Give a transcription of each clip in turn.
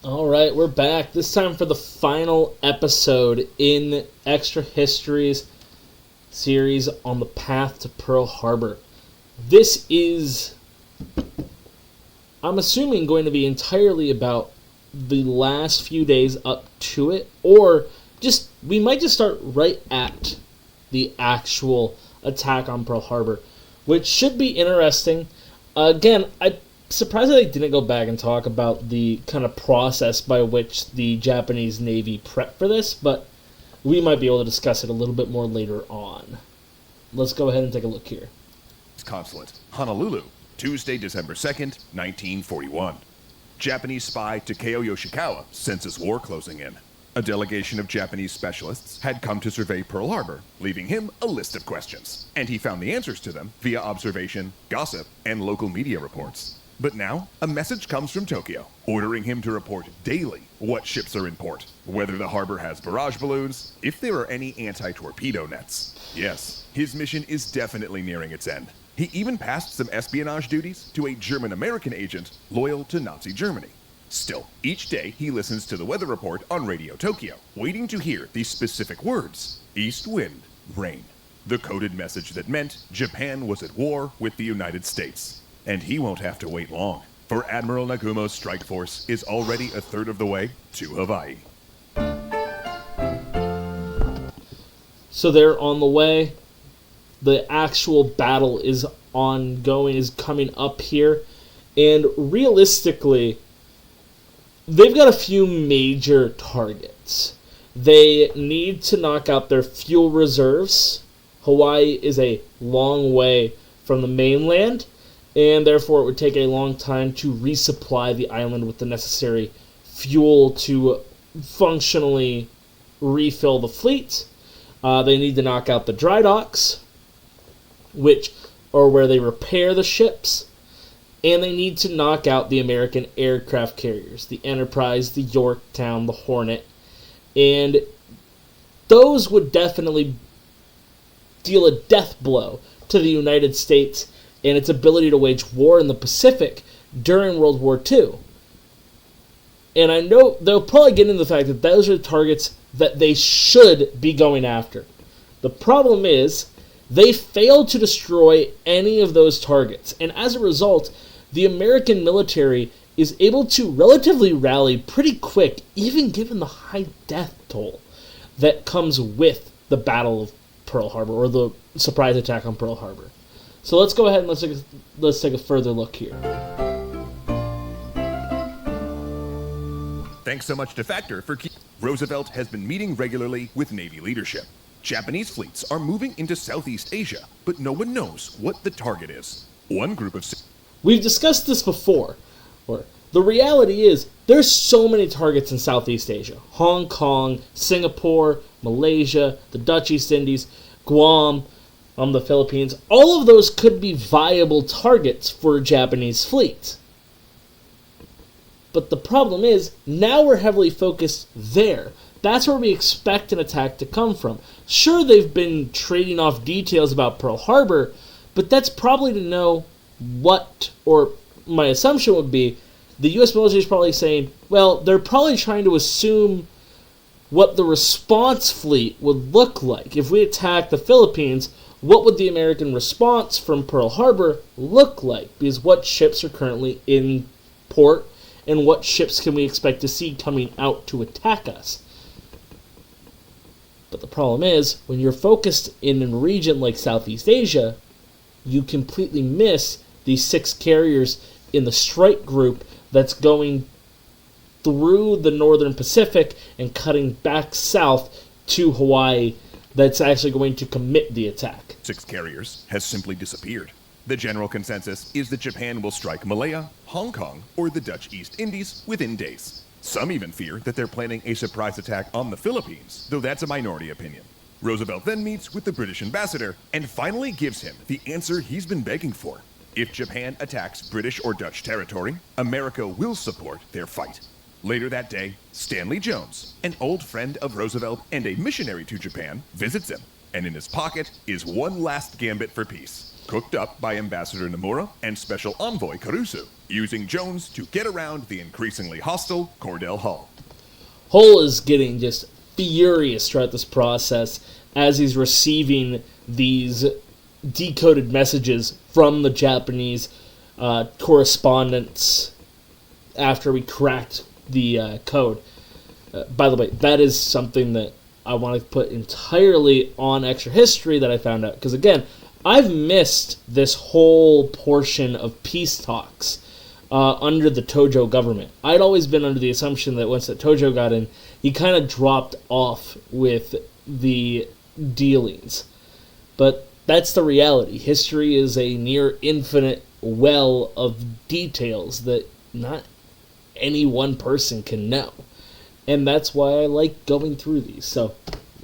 All right, we're back. This time for the final episode in Extra Histories series on the path to Pearl Harbor. This is, I'm assuming, going to be entirely about the last few days up to it, or we might just start right at the actual attack on Pearl Harbor, which should be interesting. Again, I'm surprised that they didn't go back and talk about the kind of process by which the Japanese Navy prepped for this, but we might be able to discuss it a little bit more later on. Let's go ahead and take a look here. Consulate, Honolulu, Tuesday, December 2nd, 1941. Japanese spy Takeo Yoshikawa senses war closing in. A delegation of Japanese specialists had come to survey Pearl Harbor, leaving him a list of questions, and he found the answers to them via observation, gossip, and local media reports. But now, a message comes from Tokyo, ordering him to report daily what ships are in port, whether the harbor has barrage balloons, if there are any anti-torpedo nets. Yes, his mission is definitely nearing its end. He even passed some espionage duties to a German-American agent loyal to Nazi Germany. Still, each day he listens to the weather report on Radio Tokyo, waiting to hear these specific words: east wind, rain. The coded message that meant Japan was at war with the United States. And he won't have to wait long, for Admiral Nagumo's strike force is already a third of the way to Hawaii. So they're on the way. The actual battle is ongoing, is coming up here. And realistically, they've got a few major targets. They need to knock out their fuel reserves. Hawaii is a long way from the mainland, and therefore it would take a long time to resupply the island with the necessary fuel to functionally refill the fleet. They need to knock out the dry docks, which are where they repair the ships, and they need to knock out the American aircraft carriers, the Enterprise, the Yorktown, the Hornet, and those would definitely deal a death blow to the United States and its ability to wage war in the Pacific during World War II. And I know they'll probably get into the fact that those are the targets that they should be going after. The problem is, they failed to destroy any of those targets, and as a result, the American military is able to relatively rally pretty quick, even given the high death toll that comes with the Battle of Pearl Harbor, or the surprise attack on Pearl Harbor. So let's go ahead and let's take a further look here. Thanks so much to Factor for Roosevelt has been meeting regularly with Navy leadership. Japanese fleets are moving into Southeast Asia, but no one knows what the target is. One group of... We've discussed this before. The reality is, there's so many targets in Southeast Asia. Hong Kong, Singapore, Malaysia, the Dutch East Indies, Guam, the Philippines. All of those could be viable targets for a Japanese fleet. But the problem is, now we're heavily focused there. That's where we expect an attack to come from. Sure, they've been trading off details about Pearl Harbor, but that's probably to know what, or my assumption would be, the U.S. military is probably saying, well, they're probably trying to assume what the response fleet would look like. If we attack the Philippines, what would the American response from Pearl Harbor look like? Because what ships are currently in port, and what ships can we expect to see coming out to attack us? But the problem is, when you're focused in a region like Southeast Asia, you completely miss these 6 carriers in the strike group that's going through the northern Pacific and cutting back south to Hawaii, that's actually going to commit the attack. 6 carriers has simply disappeared. The general consensus is that Japan will strike Malaya, Hong Kong, or the Dutch East Indies within days. Some even fear that they're planning a surprise attack on the Philippines, though that's a minority opinion. Roosevelt then meets with the British ambassador and finally gives him the answer he's been begging for. If Japan attacks British or Dutch territory, America will support their fight. Later that day, Stanley Jones, an old friend of Roosevelt and a missionary to Japan, visits him, and in his pocket is one last gambit for peace. cooked up by Ambassador Nomura and Special Envoy Karusu, using Jones to get around the increasingly hostile Cordell Hull. Hull is getting just furious throughout this process as he's receiving these decoded messages from the Japanese correspondents after we cracked the code. By the way, that is something that I want to put entirely on extra history that I found out. Because again, I've missed this whole portion of peace talks under the Tojo government. I'd always been under the assumption that once that Tojo got in, he kind of dropped off with the dealings. But that's the reality. History is a near infinite well of details that not any one person can know. And that's why I like going through these. So,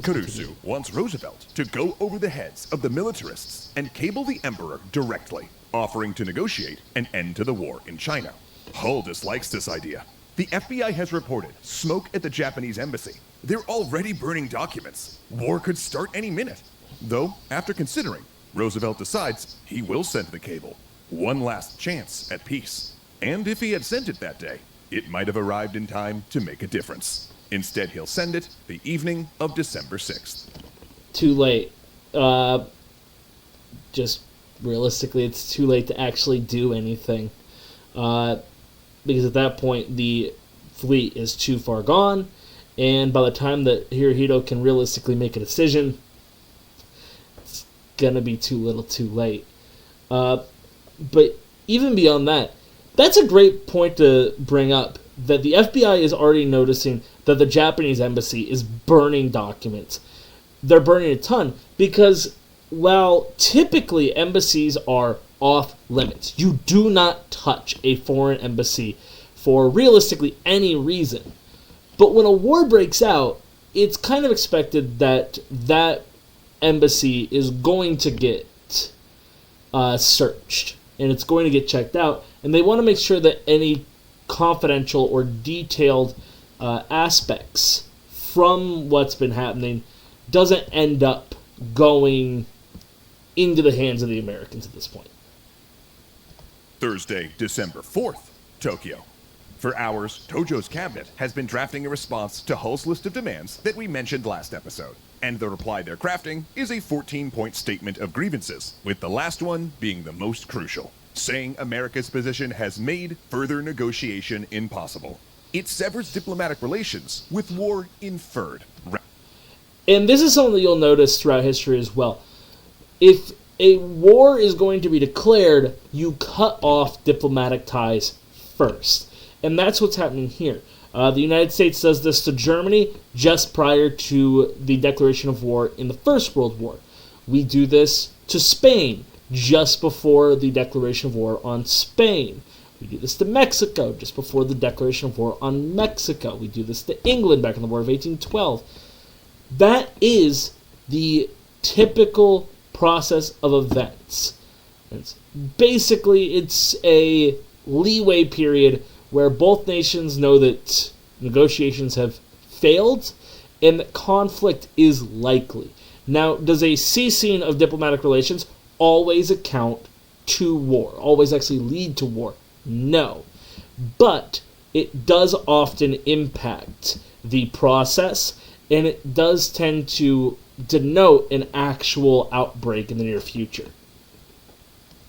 Karusu wants Roosevelt to go over the heads of the militarists and cable the emperor directly, offering to negotiate an end to the war in China. Hull dislikes this idea. The FBI has reported smoke at the Japanese embassy. They're already burning documents. War could start any minute. Though, after considering, Roosevelt decides he will send the cable. One last chance at peace. And if he had sent it that day, it might have arrived in time to make a difference. Instead, he'll send it the evening of December 6th. Too late. Just realistically, it's too late to actually do anything. Because at that point, the fleet is too far gone, and by the time that Hirohito can realistically make a decision, it's gonna be too little too late. But even beyond that, that's a great point to bring up, that the FBI is already noticing that the Japanese embassy is burning documents. They're burning a ton, because while typically embassies are off limits, you do not touch a foreign embassy for realistically any reason. But when a war breaks out, it's kind of expected that that embassy is going to get searched, and it's going to get checked out, and they want to make sure that any confidential or detailed aspects from what's been happening doesn't end up going into the hands of the Americans at this point. Thursday, December 4th, Tokyo. For hours, Tojo's cabinet has been drafting a response to Hull's list of demands that we mentioned last episode. And the reply they're crafting is a 14-point statement of grievances, with the last one being the most crucial, saying America's position has made further negotiation impossible. It severs diplomatic relations, with war inferred. And this is something that you'll notice throughout history as well. If a war is going to be declared, you cut off diplomatic ties first. And that's what's happening here. The United States does this to Germany just prior to the declaration of war in the First World War. We do this to Spain just before the declaration of war on Spain. We do this to Mexico just before the declaration of war on Mexico. We do this to England back in the War of 1812. That is the typical process of events. It's a leeway period where both nations know that negotiations have failed and that conflict is likely. Now, does a ceasing of diplomatic relations always account to war? Always actually lead to war? No. But it does often impact the process, and it does tend to denote an actual outbreak in the near future.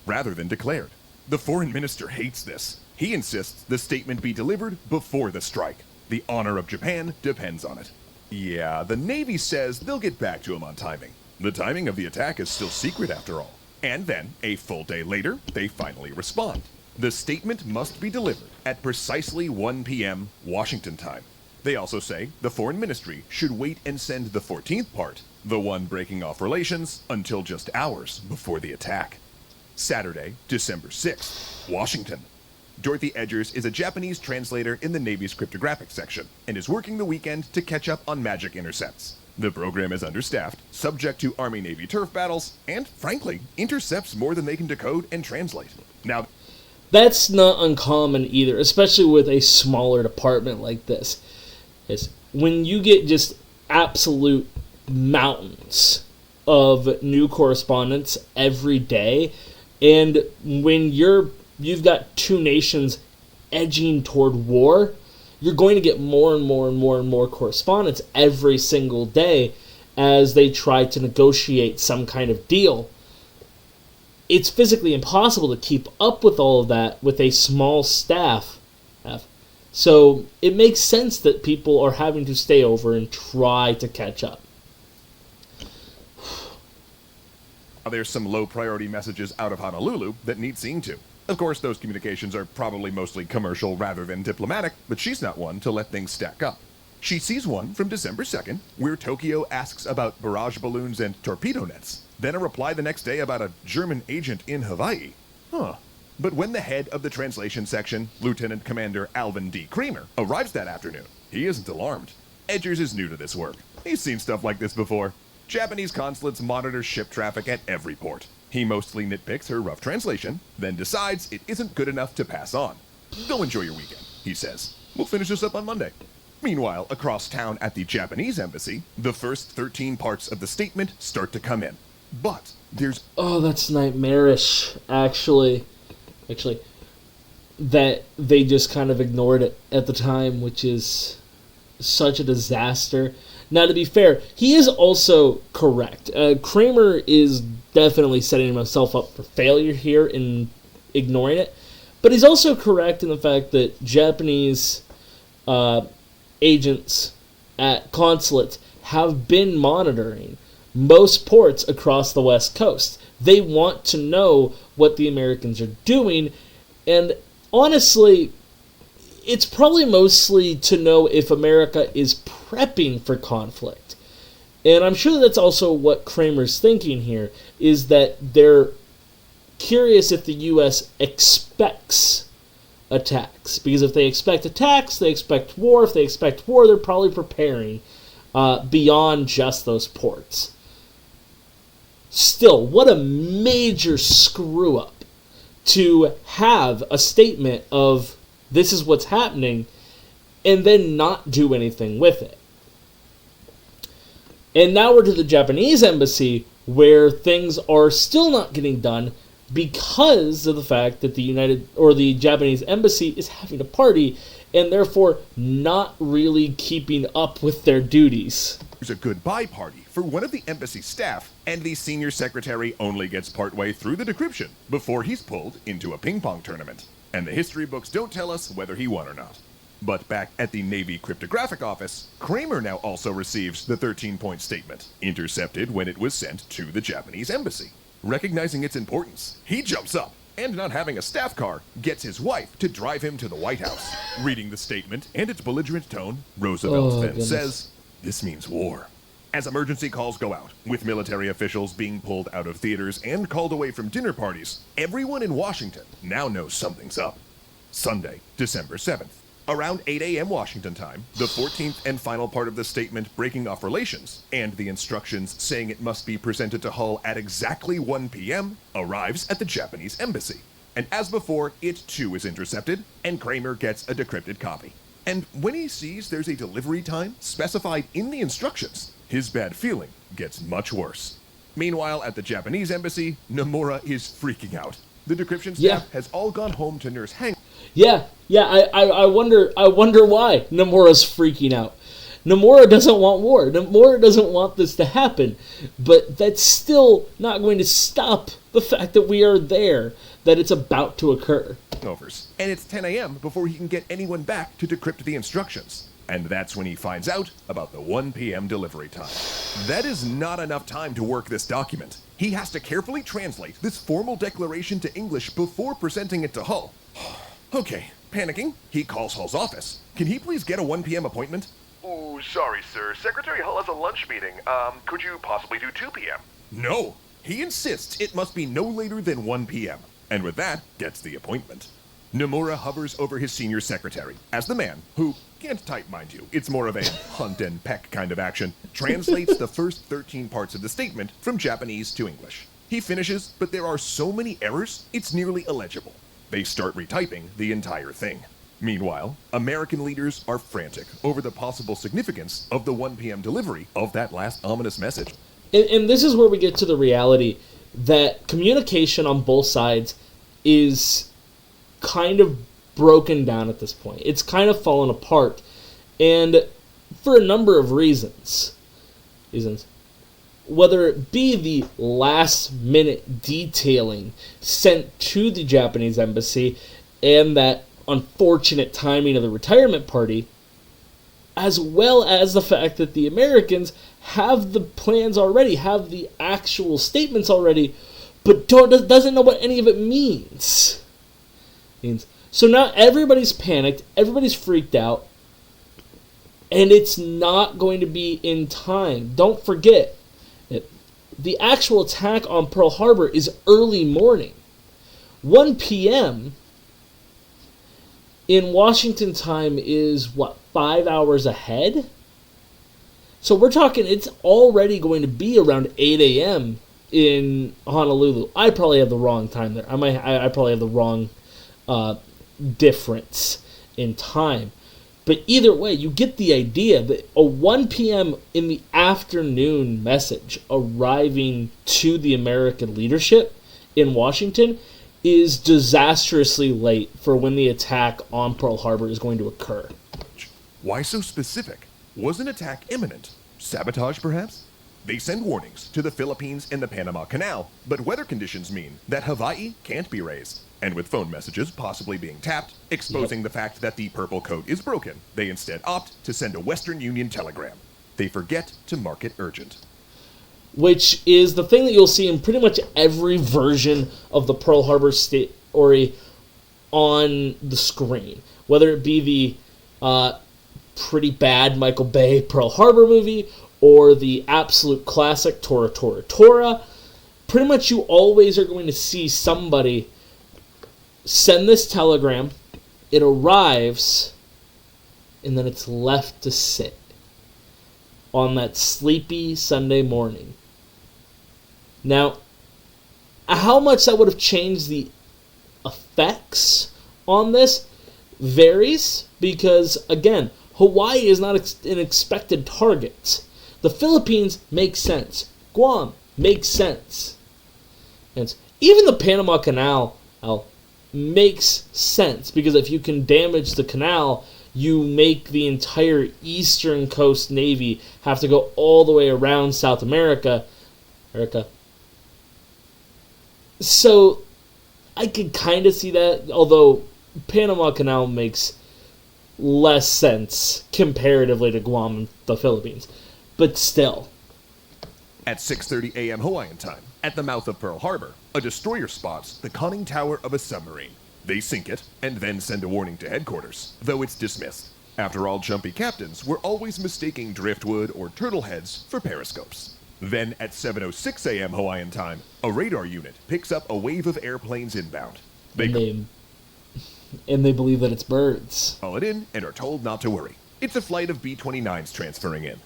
Rather than declared. The foreign minister hates this. He insists the statement be delivered before the strike. The honor of Japan depends on it. Yeah, the Navy says they'll get back to him on timing. The timing of the attack is still secret after all. And then, a full day later, they finally respond. The statement must be delivered at precisely 1 p.m. Washington time. They also say the foreign ministry should wait and send the 14th part, the one breaking off relations, until just hours before the attack. Saturday, December 6th, Washington. Dorothy Edgers is a Japanese translator in the Navy's cryptographic section and is working the weekend to catch up on magic intercepts. The program is understaffed, subject to Army-Navy turf battles, and, frankly, intercepts more than they can decode and translate. Now, that's not uncommon either, especially with a smaller department like this. When you get just absolute mountains of new correspondence every day, and when you've got two nations edging toward war, you're going to get more and more and more and more correspondence every single day as they try to negotiate some kind of deal. It's physically impossible to keep up with all of that with a small staff. So it makes sense that people are having to stay over and try to catch up. There's some low-priority messages out of Honolulu that need seeing to. Of course, those communications are probably mostly commercial rather than diplomatic, but she's not one to let things stack up. She sees one from December 2nd, where Tokyo asks about barrage balloons and torpedo nets. Then a reply the next day about a German agent in Hawaii. But when the head of the translation section, Lieutenant Commander Alvin D. Creamer, arrives that afternoon, he isn't alarmed. Edgers is new to this work. He's seen stuff like this before. Japanese consulates monitor ship traffic at every port. He mostly nitpicks her rough translation, then decides it isn't good enough to pass on. Go enjoy your weekend, he says. We'll finish this up on Monday. Meanwhile, across town at the Japanese embassy, the first 13 parts of the statement start to come in. But there's... Oh, that's nightmarish, actually. That they just kind of ignored it at the time, which is such a disaster. Now, to be fair, he is also correct. Kramer is definitely setting himself up for failure here in ignoring it. But he's also correct in the fact that Japanese agents at consulates have been monitoring most ports across the West Coast. They want to know what the Americans are doing, and honestly, it's probably mostly to know if America is prepping for conflict. And I'm sure that's also what Kramer's thinking here, is that they're curious if the U.S. expects attacks. Because if they expect attacks, they expect war. If they expect war, they're probably preparing beyond just those ports. Still, what a major screw-up to have a statement of this is what's happening and then not do anything with it. And now we're to the Japanese embassy, where things are still not getting done because of the fact that the Japanese embassy is having a party and therefore not really keeping up with their duties. There's a goodbye party for one of the embassy staff, and the senior secretary only gets partway through the decryption before he's pulled into a ping pong tournament. And the history books don't tell us whether he won or not. But back at the Navy cryptographic office, Kramer now also receives the 13-point statement, intercepted when it was sent to the Japanese embassy. Recognizing its importance, he jumps up, and not having a staff car, gets his wife to drive him to the White House. Reading the statement and its belligerent tone, Roosevelt then says, "This means war." As emergency calls go out, with military officials being pulled out of theaters and called away from dinner parties, everyone in Washington now knows something's up. Sunday, December 7th. Around 8 a.m. Washington time, the 14th and final part of the statement breaking off relations, and the instructions saying it must be presented to Hull at exactly 1 p.m., arrives at the Japanese embassy. And as before, it too is intercepted, and Kramer gets a decrypted copy. And when he sees there's a delivery time specified in the instructions, his bad feeling gets much worse. Meanwhile, at the Japanese embassy, Nomura is freaking out. The decryption staff has all gone home to nurse Hank. I wonder why Nomura's freaking out. Nomura doesn't want war. Nomura doesn't want this to happen. But that's still not going to stop the fact that we are there, that it's about to occur. And it's 10 a.m. before he can get anyone back to decrypt the instructions. And that's when he finds out about the 1 p.m. delivery time. That is not enough time to work this document. He has to carefully translate this formal declaration to English before presenting it to Hull. Okay, panicking, he calls Hull's office. Can he please get a 1 p.m. appointment? Oh, sorry, sir. Secretary Hull has a lunch meeting. Could you possibly do 2 p.m.? No. He insists it must be no later than 1 p.m. And with that, gets the appointment. Nomura hovers over his senior secretary as the man, who can't type, mind you, it's more of a hunt and peck kind of action, translates the first 13 parts of the statement from Japanese to English. He finishes, but there are so many errors, it's nearly illegible. They start retyping the entire thing. Meanwhile, American leaders are frantic over the possible significance of the 1 p.m. delivery of that last ominous message. And this is where we get to the reality that communication on both sides is kind of broken down at this point. It's kind of fallen apart, and for a number of reasons. Whether it be the last-minute detailing sent to the Japanese embassy and that unfortunate timing of the retirement party, as well as the fact that the Americans have the plans already, have the actual statements already, but doesn't know what any of it means. So now everybody's panicked, everybody's freaked out, and it's not going to be in time. Don't forget, the actual attack on Pearl Harbor is early morning. 1 p.m. in Washington time is, 5 hours ahead? So we're talking it's already going to be around 8 a.m. in Honolulu. I probably have the wrong time there. I probably have the wrong difference in time. But either way, you get the idea that a 1 p.m. in the afternoon message arriving to the American leadership in Washington is disastrously late for when the attack on Pearl Harbor is going to occur. Why so specific? Was an attack imminent? Sabotage, perhaps? They send warnings to the Philippines and the Panama Canal, but weather conditions mean that Hawaii can't be raised. And with phone messages possibly being tapped, exposing the fact that the purple code is broken, they instead opt to send a Western Union telegram. They forget to mark it urgent. Which is the thing that you'll see in pretty much every version of the Pearl Harbor story on the screen. Whether it be the pretty bad Michael Bay Pearl Harbor movie or the absolute classic Tora Tora Tora, pretty much you always are going to see somebody send this telegram, it arrives, and then it's left to sit on that sleepy Sunday morning. Now, how much that would have changed the effects on this varies because, again, Hawaii is not an expected target. The Philippines makes sense. Guam makes sense. And even the Panama Canal makes sense because if you can damage the canal, you make the entire Eastern Coast Navy have to go all the way around South America. So I could kind of see that, although Panama Canal makes less sense comparatively to Guam and the Philippines. But still. At 6:30 a.m. Hawaiian time, at the mouth of Pearl Harbor, a destroyer spots the conning tower of a submarine. They sink it, and then send a warning to headquarters, though it's dismissed. After all, jumpy captains were always mistaking driftwood or turtle heads for periscopes. Then, at 7:06 a.m. Hawaiian time, a radar unit picks up a wave of airplanes inbound. And they believe that it's birds. Call it in and are told not to worry. It's a flight of B-29s transferring in.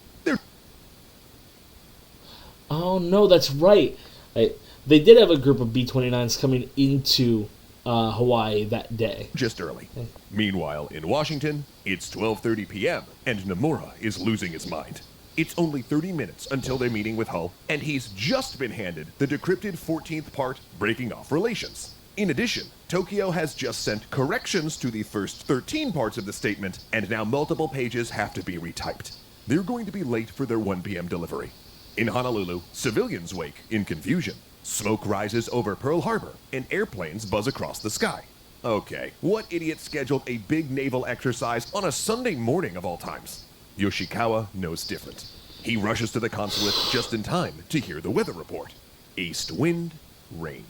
Oh, no, that's right. They did have a group of B-29s coming into Hawaii that day. Just early. Meanwhile, in Washington, it's 12:30 p.m., and Nomura is losing his mind. It's only 30 minutes until they're meeting with Hull, and he's just been handed the decrypted 14th part breaking off relations. In addition, Tokyo has just sent corrections to the first 13 parts of the statement, and now multiple pages have to be retyped. They're going to be late for their 1 p.m. delivery. In Honolulu, civilians wake in confusion. Smoke rises over Pearl Harbor, and airplanes buzz across the sky. Okay, what idiot scheduled a big naval exercise on a Sunday morning of all times? Yoshikawa knows different. He rushes to the consulate just in time to hear the weather report. East wind, rain.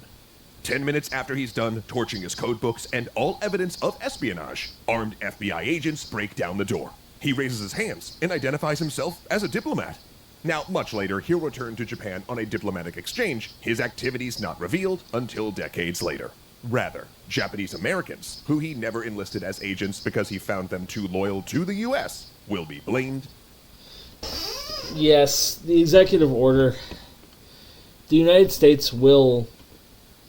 10 minutes after he's done torching his code books and all evidence of espionage, armed FBI agents break down the door. He raises his hands and identifies himself as a diplomat. Now, much later, he'll return to Japan on a diplomatic exchange, his activities not revealed until decades later. Rather, Japanese Americans, who he never enlisted as agents because he found them too loyal to the U.S., will be blamed. Yes, the executive order. The United States will,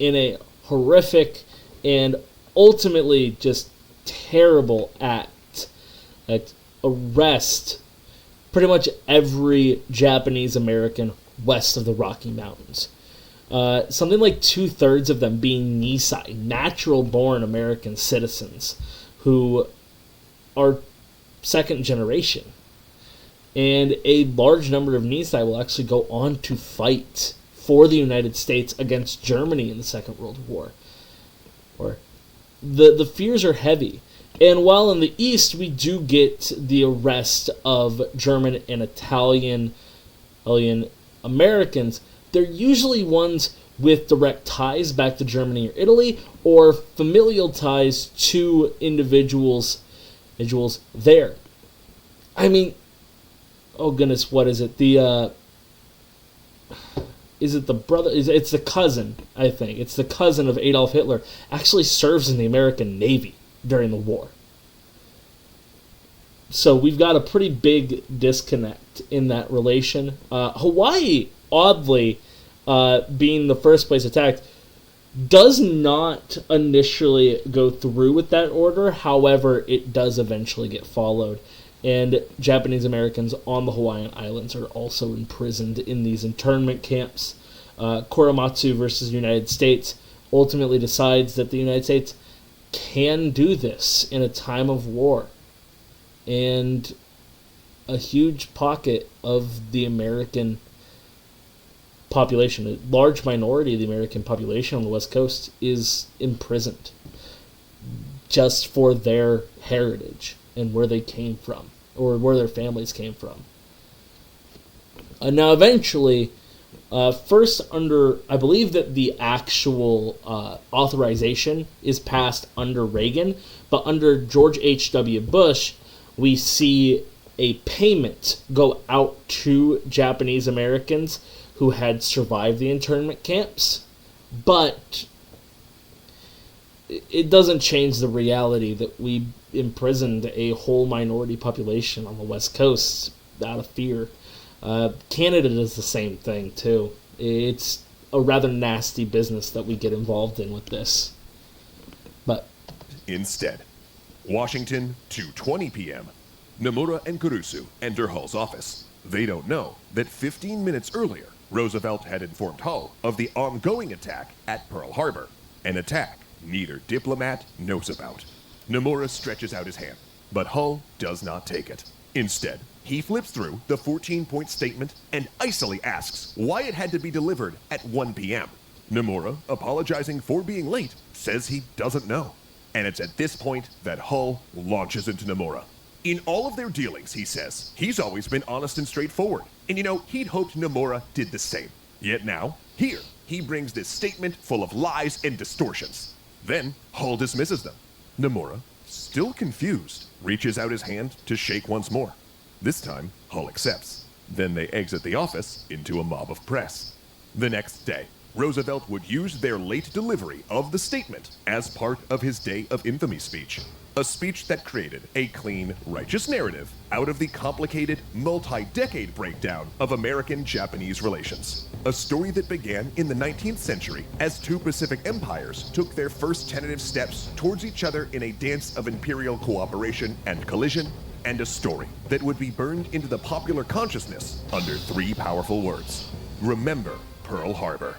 in a horrific and ultimately just terrible act, arrest pretty much every Japanese American west of the Rocky Mountains. Something like 2/3 of them being Nisei, natural-born American citizens who are second generation. And a large number of Nisei will actually go on to fight for the United States against Germany in the Second World War. Or the fears are heavy. And while in the East we do get the arrest of German and Italian Americans, they're usually ones with direct ties back to Germany or Italy, or familial ties to individuals there. I mean, oh goodness, what is it? Is it the brother? It's the cousin, I think. It's the cousin of Adolf Hitler. Actually serves in the American Navy during the war. So we've got a pretty big disconnect in that relation. Hawaii, oddly, being the first place attacked, does not initially go through with that order. However, it does eventually get followed. And Japanese Americans on the Hawaiian Islands are also imprisoned in these internment camps. Korematsu versus United States ultimately decides that the United States can do this in a time of war. And a huge pocket of the American population, a large minority of the American population on the West Coast, is imprisoned just for their heritage and where they came from, or where their families came from. Now, eventually, first under, I believe that the actual authorization is passed under Reagan, but under George H.W. Bush, we see a payment go out to Japanese Americans who had survived the internment camps, but it doesn't change the reality that we imprisoned a whole minority population on the West Coast out of fear. Canada does the same thing, too. It's a rather nasty business that we get involved in with this. But Instead, Washington, 2:20 p.m. Nomura and Kurusu enter Hull's office. They don't know that 15 minutes earlier, Roosevelt had informed Hull of the ongoing attack at Pearl Harbor, an attack neither diplomat knows about. Nomura stretches out his hand, but Hull does not take it. Instead, he flips through the 14-point statement and icily asks why it had to be delivered at 1 p.m. Nomura, apologizing for being late, says he doesn't know. And it's at this point that Hull launches into Nomura. In all of their dealings, he says, he's always been honest and straightforward. And he'd hoped Nomura did the same. Yet now, here, he brings this statement full of lies and distortions. Then, Hull dismisses them. Nomura, still confused, reaches out his hand to shake once more. This time, Hull accepts. Then they exit the office into a mob of press. The next day, Roosevelt would use their late delivery of the statement as part of his Day of Infamy speech. A speech that created a clean, righteous narrative out of the complicated, multi-decade breakdown of American-Japanese relations. A story that began in the 19th century as two Pacific empires took their first tentative steps towards each other in a dance of imperial cooperation and collision, and a story that would be burned into the popular consciousness under three powerful words. Remember Pearl Harbor.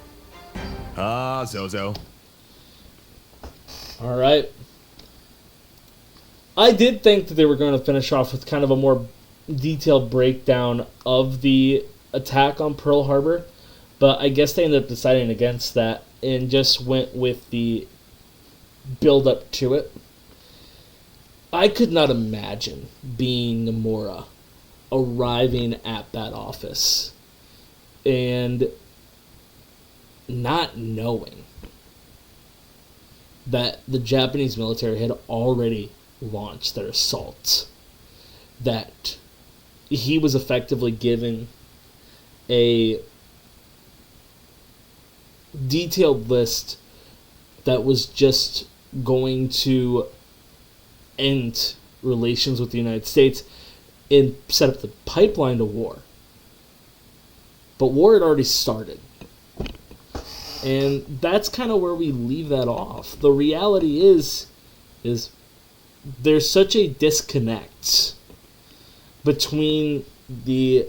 Ah, Zozo. all right. I did think that they were going to finish off with kind of a more detailed breakdown of the attack on Pearl Harbor, but I guess they ended up deciding against that and just went with the build-up to it. I could not imagine being Nomura, arriving at that office and not knowing that the Japanese military had already launched their assaults, that he was effectively given a detailed list that was just going to end relations with the United States and set up the pipeline to war. But war had already started. And that's kind of where we leave that off. The reality is there's such a disconnect between the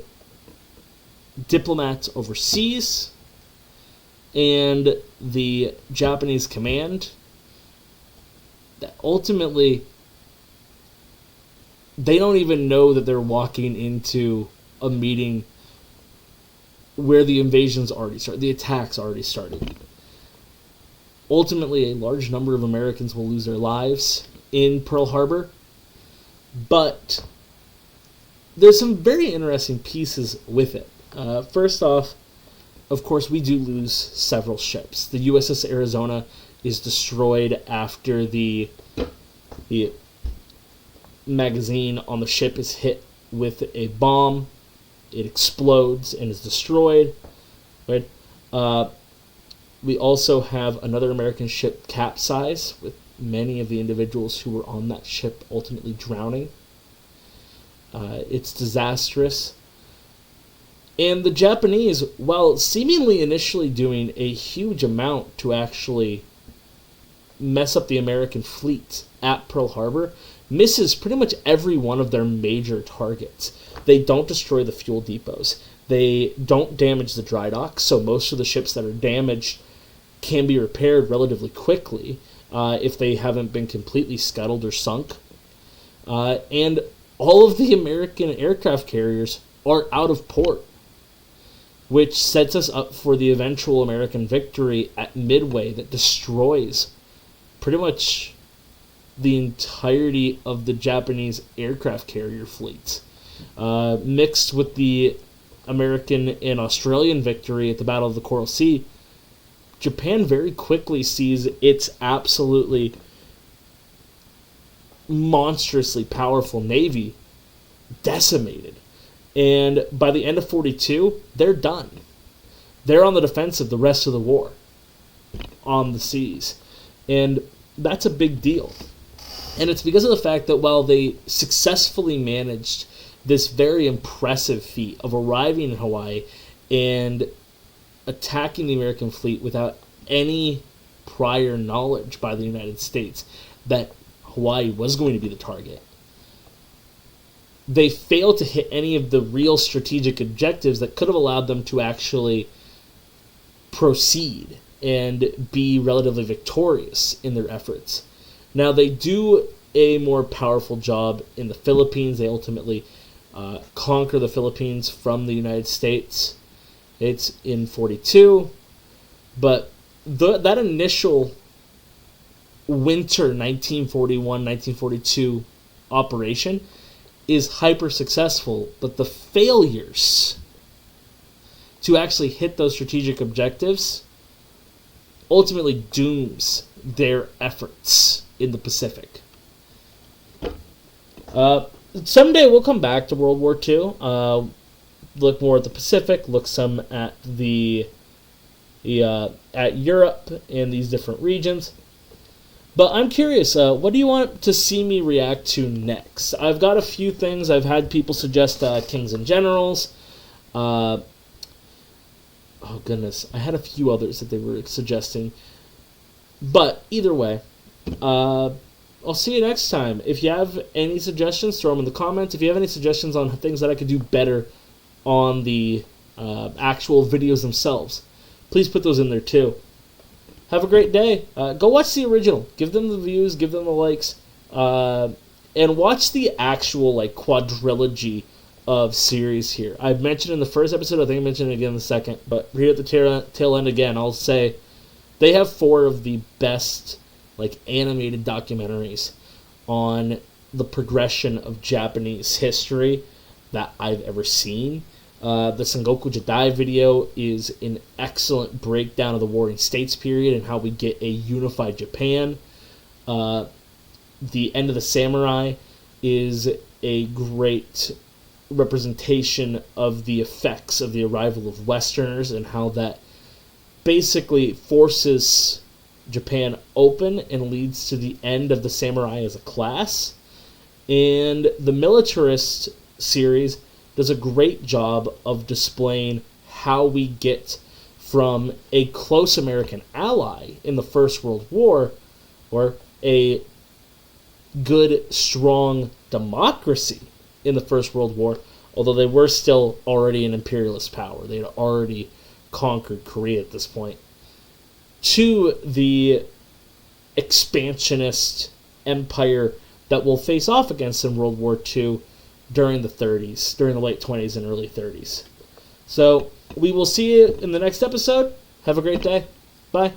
diplomats overseas and the Japanese command that ultimately they don't even know that they're walking into a meeting where the invasion's already started, the attack's already started. Ultimately, a large number of Americans will lose their lives in Pearl Harbor, but there's some very interesting pieces with it. First off, of course, we do lose several ships. The USS Arizona is destroyed after the magazine on the ship is hit with a bomb. It explodes and is destroyed. Right? We also have another American ship capsize, with many of the individuals who were on that ship ultimately drowning. It's disastrous. And the Japanese, while seemingly initially doing a huge amount to actually mess up the American fleet at Pearl Harbor, misses pretty much every one of their major targets. They don't destroy the fuel depots. They don't damage the dry docks, so most of the ships that are damaged can be repaired relatively quickly if they haven't been completely scuttled or sunk. And all of the American aircraft carriers are out of port, which sets us up for the eventual American victory at Midway that destroys pretty much the entirety of the Japanese aircraft carrier fleet. Mixed with the American and Australian victory at the Battle of the Coral Sea, Japan very quickly sees its absolutely monstrously powerful navy decimated. And by the end of 42, they're done. They're on the defensive the rest of the war on the seas. And that's a big deal. And it's because of the fact that while they successfully managed this very impressive feat of arriving in Hawaii and attacking the American fleet without any prior knowledge by the United States that Hawaii was going to be the target, they failed to hit any of the real strategic objectives that could have allowed them to actually proceed and be relatively victorious in their efforts. Now, they do a more powerful job in the Philippines. They ultimately conquer the Philippines from the United States. It's in 42, but that initial winter 1941-1942 operation is hyper successful, but the failures to actually hit those strategic objectives ultimately dooms their efforts in the Pacific. Someday we'll come back to World War II, look more at the Pacific, look some at at Europe and these different regions. But I'm curious, what do you want to see me react to next? I've got a few things. I've had people suggest Kings and Generals. Oh, goodness. I had a few others that they were suggesting. But either way, I'll see you next time. If you have any suggestions, throw them in the comments. If you have any suggestions on things that I could do better on the actual videos themselves, please put those in there too. Have a great day. Go watch the original. Give them the views. Give them the likes. And watch the actual quadrilogy of series here. I've mentioned in the first episode. I think I mentioned it again in the second. But here at the tail end again, I'll say they have 4 of the best animated documentaries on the progression of Japanese history that I've ever seen. The Sengoku Jidai video is an excellent breakdown of the Warring States period and how we get a unified Japan. The End of the Samurai is a great representation of the effects of the arrival of Westerners and how that basically forces Japan open and leads to the end of the samurai as a class. And the Militarist series does a great job of displaying how we get from a close American ally in the First World War, or a good, strong democracy in the First World War, although they were still already an imperialist power. They had already conquered Korea at this point, to the expansionist empire that will face off against in World War II during the late 20s and early 30s. So we will see you in the next episode. Have a great day. Bye.